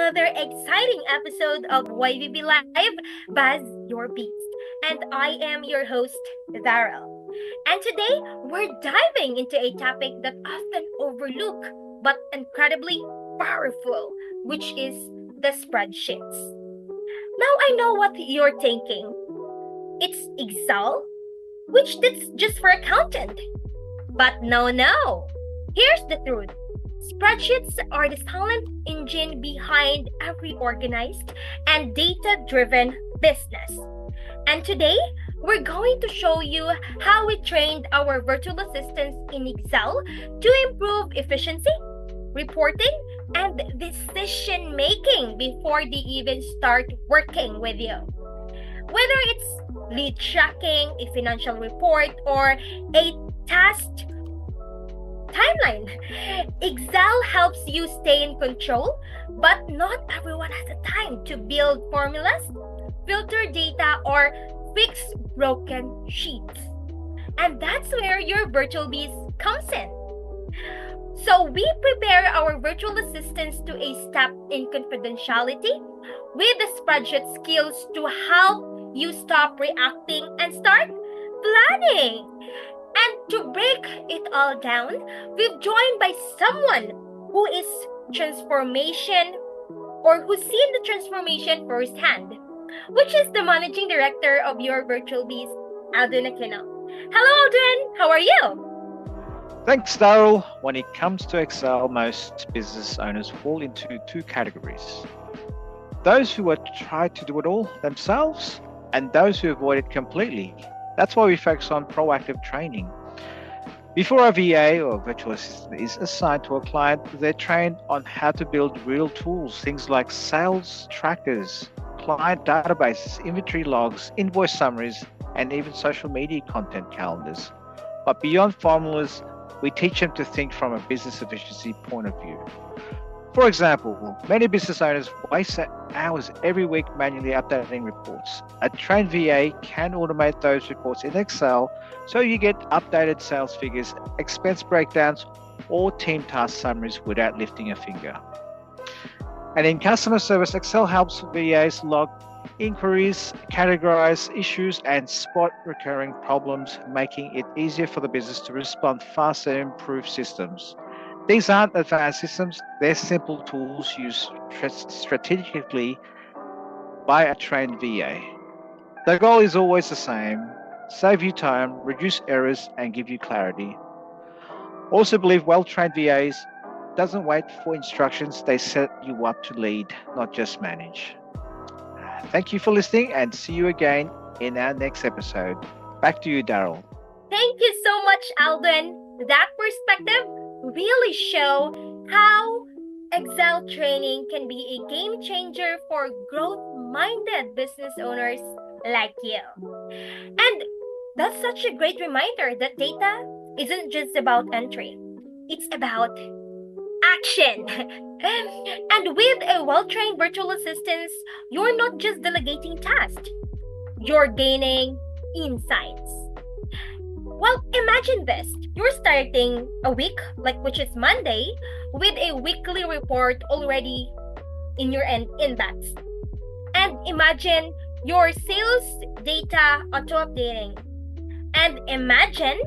another exciting episode of YVB Live, Buzz Your Beast. And I am your host, Daryl. And today, we're diving into a topic that often overlooked but incredibly powerful, which is the spreadsheets. Now I know what you're thinking. It's Excel, which that's just for accountant. But no. Here's the truth. Spreadsheets are the silent engine behind every organized and data-driven business. And today, we're going to show you how we trained our virtual assistants in Excel to improve efficiency, reporting, and decision making before they even start working with you. Whether it's lead tracking, a financial report, or a task timeline, Excel helps you stay in control, but not everyone has the time to build formulas, filter data, or fix broken sheets. And that's where your virtual bees comes in. So we prepare our virtual assistants to a step in confidentiality with the spreadsheet skills to help you stop reacting and start planning. And to break it all down, we've joined by someone who is transformation or who's seen the transformation firsthand, which is the managing director of your virtual bees, Alden Aquino. Hello, Alden. How are you? Thanks, Daryl. When it comes to Excel, most business owners fall into two categories. Those who try to do it all themselves and those who avoid it completely. That's why we focus on proactive training. Before a VA or virtual assistant is assigned to a client, they're trained on how to build real tools, things like sales trackers, client databases, inventory logs, invoice summaries, and even social media content calendars. But beyond formulas, we teach them to think from a business efficiency point of view. For example, many business owners waste hours every week manually updating reports. A trained VA can automate those reports in Excel so you get updated sales figures, expense breakdowns, or team task summaries without lifting a finger. And in customer service, Excel helps VAs log inquiries, categorize issues, and spot recurring problems, making it easier for the business to respond faster and improve systems. These aren't advanced systems, they're simple tools used strategically by a trained VA. The goal is always the same: save you time, reduce errors, and give you clarity. Also believe well-trained VAs doesn't wait for instructions, they set you up to lead, not just manage. Thank you for listening and see you again in our next episode. Back to you, Daryl. Thank you so much, Alden. That perspective really show how Excel training can be a game changer for growth-minded business owners like you. And that's such a great reminder that data isn't just about entry. It's about action. And with a well-trained virtual assistant, you're not just delegating tasks. You're gaining insights. Well, imagine this. You're starting a week, which is Monday, with a weekly report already in your inbox. And imagine your sales data auto-updating. And imagine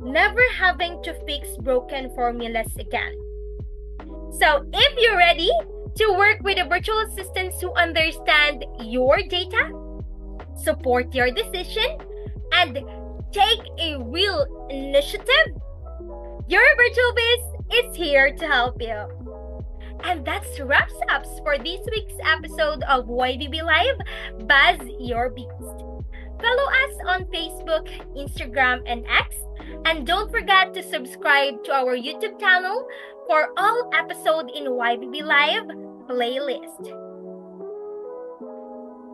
never having to fix broken formulas again. So if you're ready to work with a virtual assistant who understand your data, support your decision, and take a real initiative, your virtual biz is here to help you. And that's wraps up for this week's episode of YVB Live, Buzz Your Beast. Follow us on Facebook, Instagram, and X. And don't forget to subscribe to our YouTube channel for all episodes in YVB Live playlist.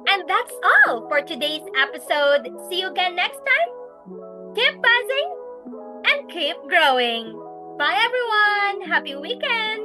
And that's all for today's episode. See you again next time. Keep buzzing and keep growing. Bye everyone. Happy weekend.